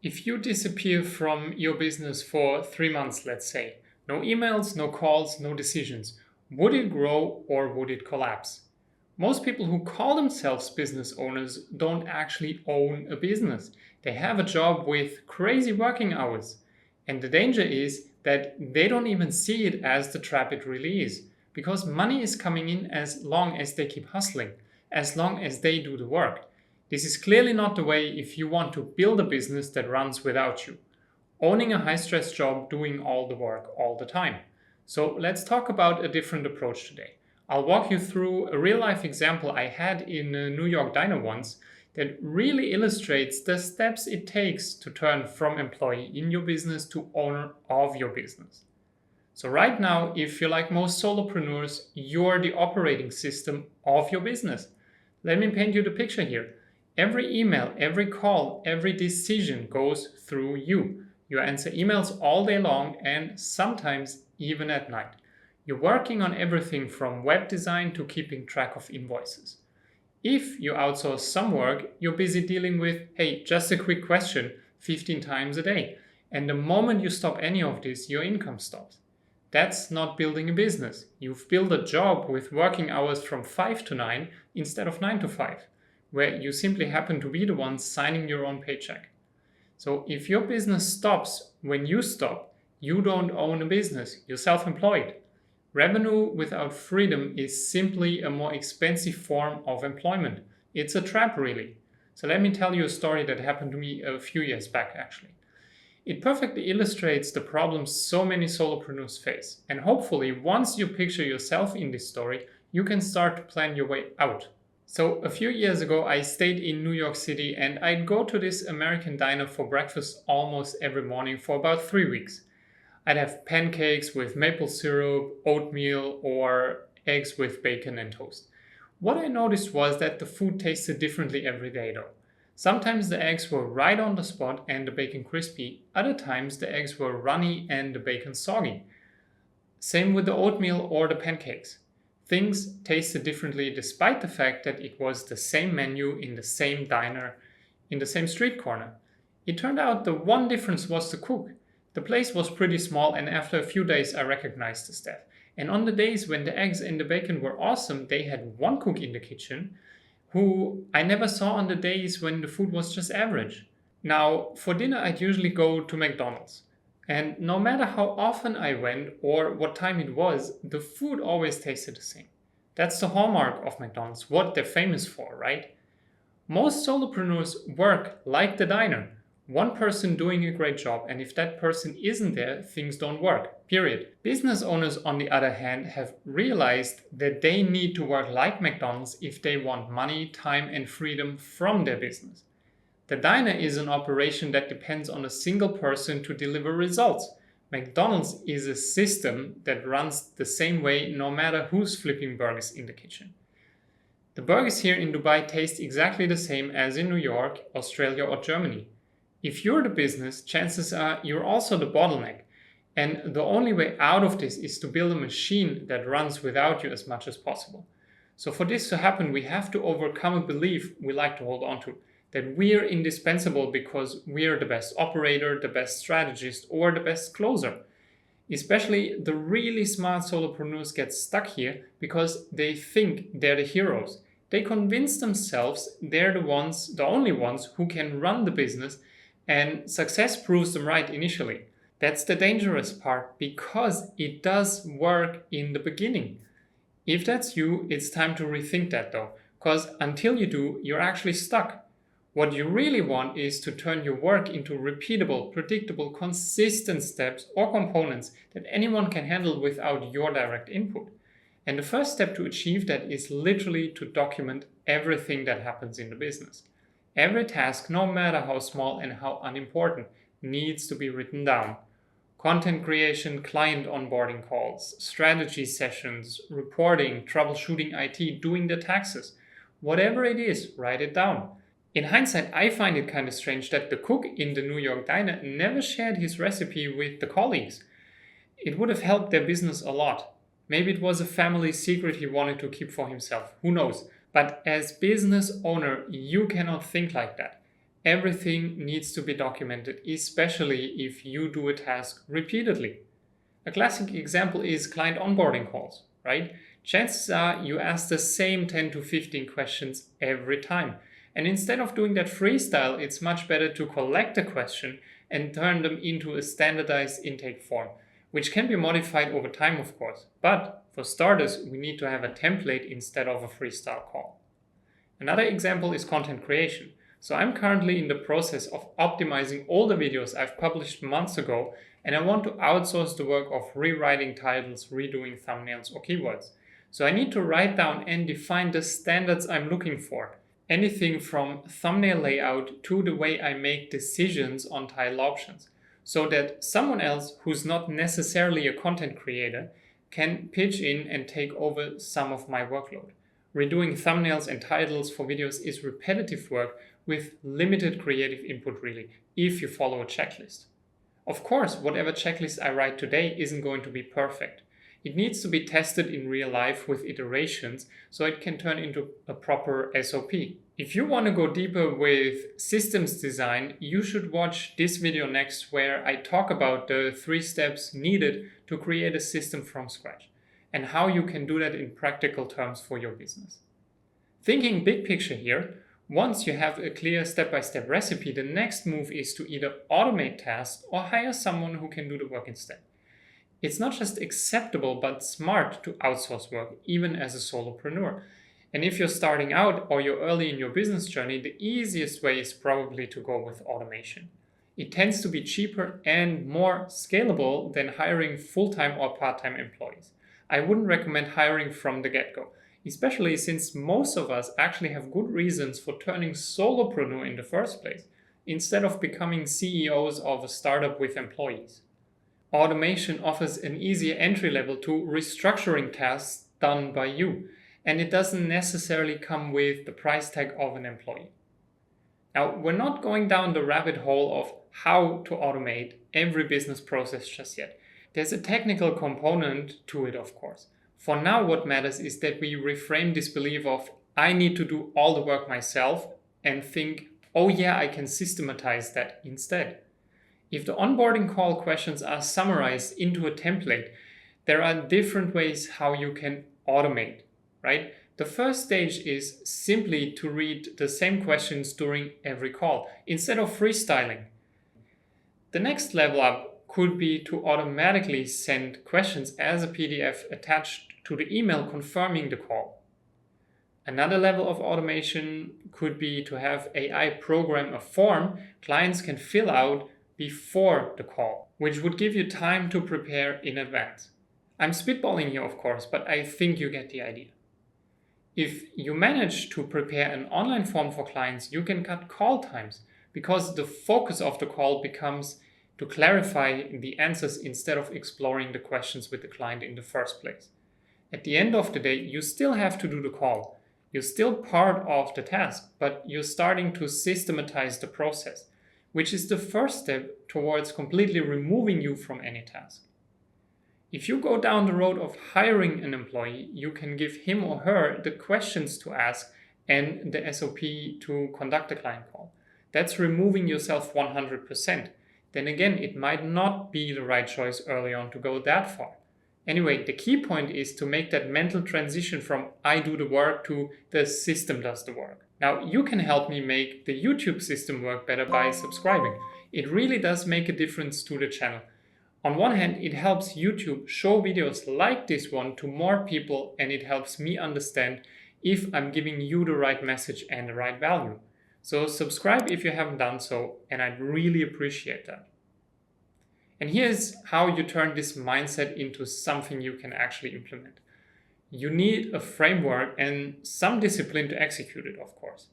If you disappear from your business for 3 months, let's say, no emails, no calls, no decisions, would it grow or would it collapse? Most people who call themselves business owners don't actually own a business. They have a job with crazy working hours. And the danger is that they don't even see it as the trap it really is. Because money is coming in as long as they keep hustling, as long as they do the work. This is clearly not the way if you want to build a business that runs without you. Owning a high-stress job doing all the work all the time. So let's talk about a different approach today. I'll walk you through a real-life example I had in a New York diner once that really illustrates the steps it takes to turn from employee in your business to owner of your business. So right now, if you're like most solopreneurs, you're the operating system of your business. Let me paint you the picture here. Every email, every call, every decision goes through you. You answer emails all day long and sometimes even at night. You're working on everything from web design to keeping track of invoices. If you outsource some work, you're busy dealing with, hey, just a quick question 15 times a day. And the moment you stop any of this, your income stops. That's not building a business. You've built a job with working hours from 5 to 9 instead of 9 to 5, where you simply happen to be the one signing your own paycheck. So if your business stops when you stop, you don't own a business, you're self-employed. Revenue without freedom is simply a more expensive form of employment. It's a trap, really. So let me tell you a story that happened to me a few years back, actually. It perfectly illustrates the problems so many solopreneurs face. And hopefully, once you picture yourself in this story, you can start to plan your way out. So a few years ago, I stayed in New York City and I'd go to this American diner for breakfast almost every morning for about 3 weeks. I'd have pancakes with maple syrup, oatmeal, or eggs with bacon and toast. What I noticed was that the food tasted differently every day though. Sometimes the eggs were right on the spot and the bacon crispy. Other times the eggs were runny and the bacon soggy. Same with the oatmeal or the pancakes. Things tasted differently despite the fact that it was the same menu in the same diner, in the same street corner. It turned out the one difference was the cook. The place was pretty small and after a few days I recognized the staff. And on the days when the eggs and the bacon were awesome, they had one cook in the kitchen who I never saw on the days when the food was just average. Now, for dinner I'd usually go to MacDonald's. And no matter how often I went or what time it was, the food always tasted the same. That's the hallmark of McDonald's, what they're famous for, right? Most solopreneurs work like the diner. One person doing a great job, and if that person isn't there, things don't work, period. Business owners, on the other hand, have realized that they need to work like McDonald's if they want money, time, and freedom from their business. The diner is an operation that depends on a single person to deliver results. McDonald's is a system that runs the same way no matter who's flipping burgers in the kitchen. The burgers here in Dubai taste exactly the same as in New York, Australia, or Germany. If you're the business, chances are you're also the bottleneck. And the only way out of this is to build a machine that runs without you as much as possible. So for this to happen, we have to overcome a belief we like to hold on to, that we're indispensable because we're the best operator, the best strategist, or the best closer. Especially the really smart solopreneurs get stuck here because they think they're the heroes. They convince themselves they're the only ones who can run the business, and success proves them right initially. That's the dangerous part because it does work in the beginning. If that's you, it's time to rethink that though, because until you do, you're actually stuck. What you really want is to turn your work into repeatable, predictable, consistent steps or components that anyone can handle without your direct input. And the first step to achieve that is literally to document everything that happens in the business. Every task, no matter how small and how unimportant, needs to be written down. Content creation, client onboarding calls, strategy sessions, reporting, troubleshooting IT, doing the taxes. Whatever it is, write it down. In hindsight, I find it kind of strange that the cook in the New York diner never shared his recipe with the colleagues. It would have helped their business a lot. Maybe it was a family secret he wanted to keep for himself. Who knows? But as business owner, you cannot think like that. Everything needs to be documented, especially if you do a task repeatedly. A classic example is client onboarding calls, right? Chances are you ask the same 10 to 15 questions every time. And instead of doing that freestyle, it's much better to collect a question and turn them into a standardized intake form, which can be modified over time, of course. But for starters, we need to have a template instead of a freestyle call. Another example is content creation. So I'm currently in the process of optimizing all the videos I've published months ago, and I want to outsource the work of rewriting titles, redoing thumbnails or keywords. So I need to write down and define the standards I'm looking for. Anything from thumbnail layout to the way I make decisions on title options, so that someone else who's not necessarily a content creator can pitch in and take over some of my workload. Redoing thumbnails and titles for videos is repetitive work with limited creative input really, if you follow a checklist. Of course, whatever checklist I write today isn't going to be perfect. It needs to be tested in real life with iterations so it can turn into a proper SOP. If you want to go deeper with systems design, you should watch this video next where I talk about the 3 steps needed to create a system from scratch and how you can do that in practical terms for your business. Thinking big picture here, once you have a clear step-by-step recipe, the next move is to either automate tasks or hire someone who can do the work instead. It's not just acceptable but smart to outsource work, even as a solopreneur. And if you're starting out or you're early in your business journey, the easiest way is probably to go with automation. It tends to be cheaper and more scalable than hiring full-time or part-time employees. I wouldn't recommend hiring from the get-go, especially since most of us actually have good reasons for turning solopreneur in the first place, instead of becoming CEOs of a startup with employees. Automation offers an easier entry level to restructuring tasks done by you, and it doesn't necessarily come with the price tag of an employee. Now, we're not going down the rabbit hole of how to automate every business process just yet. There's a technical component to it, of course. For now, what matters is that we reframe this belief of I need to do all the work myself and think, oh yeah, I can systematize that instead. If the onboarding call questions are summarized into a template, there are different ways how you can automate, right? The first stage is simply to read the same questions during every call instead of freestyling. The next level up could be to automatically send questions as a PDF attached to the email confirming the call. Another level of automation could be to have AI program a form clients can fill out before the call, which would give you time to prepare in advance. I'm spitballing here, of course, but I think you get the idea. If you manage to prepare an online form for clients, you can cut call times because the focus of the call becomes to clarify the answers instead of exploring the questions with the client in the first place. At the end of the day, you still have to do the call. You're still part of the task, but you're starting to systematize the process, which is the first step towards completely removing you from any task. If you go down the road of hiring an employee, you can give him or her the questions to ask and the SOP to conduct a client call. That's removing yourself 100%. Then again, it might not be the right choice early on to go that far. Anyway, the key point is to make that mental transition from I do the work to the system does the work. Now, you can help me make the YouTube system work better by subscribing. It really does make a difference to the channel. On one hand, it helps YouTube show videos like this one to more people, and it helps me understand if I'm giving you the right message and the right value. So subscribe if you haven't done so, and I'd really appreciate that. And here's how you turn this mindset into something you can actually implement. You need a framework and some discipline to execute it, of course.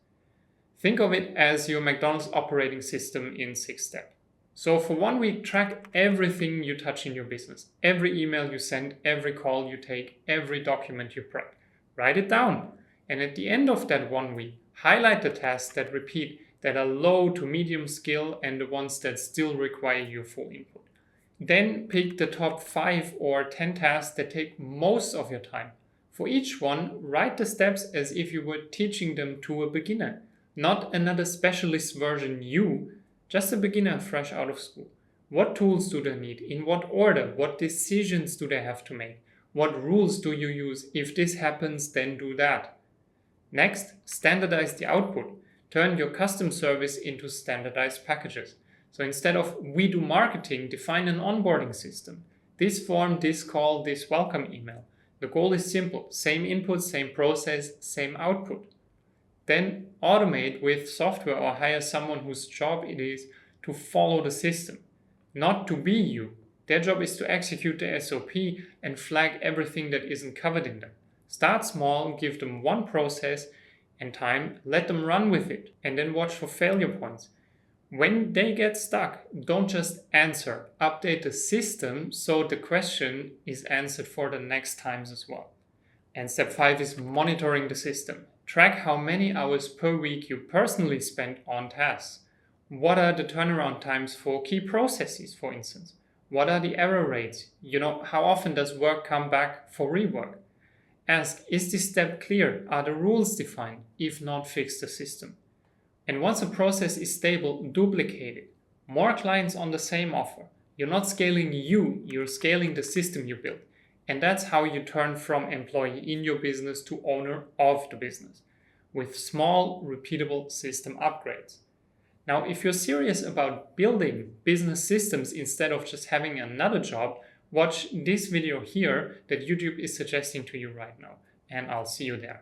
Think of it as your MacDonald's operating system in 6 steps. So for 1 week, track everything you touch in your business. Every email you send, every call you take, every document you prep. Write it down. And at the end of that 1 week, highlight the tasks that repeat, that are low to medium skill, and the ones that still require your full input. Then pick the top 5 or 10 tasks that take most of your time. For each one, write the steps as if you were teaching them to a beginner. Not another specialist version you, just a beginner fresh out of school. What tools do they need? In what order? What decisions do they have to make? What rules do you use? If this happens, then do that. Next, standardize the output. Turn your custom service into standardized packages. So instead of we do marketing, define an onboarding system. This form, this call, this welcome email. The goal is simple. Same input, same process, same output. Then automate with software or hire someone whose job it is to follow the system, not to be you. Their job is to execute the SOP and flag everything that isn't covered in them. Start small, give them one process and time, let them run with it, and then watch for failure points. When they get stuck, don't just answer. Update the system so the question is answered for the next times as well. And step 5 is monitoring the system. Track how many hours per week you personally spend on tasks. What are the turnaround times for key processes, for instance? What are the error rates? How often does work come back for rework? Ask, is this step clear? Are the rules defined? If not, fix the system. And once a process is stable, duplicate it. More clients on the same offer. You're not scaling you, you're scaling the system you built. And that's how you turn from employee in your business to owner of the business, with small, repeatable system upgrades. Now, if you're serious about building business systems instead of just having another job, watch this video here that YouTube is suggesting to you right now, and I'll see you there.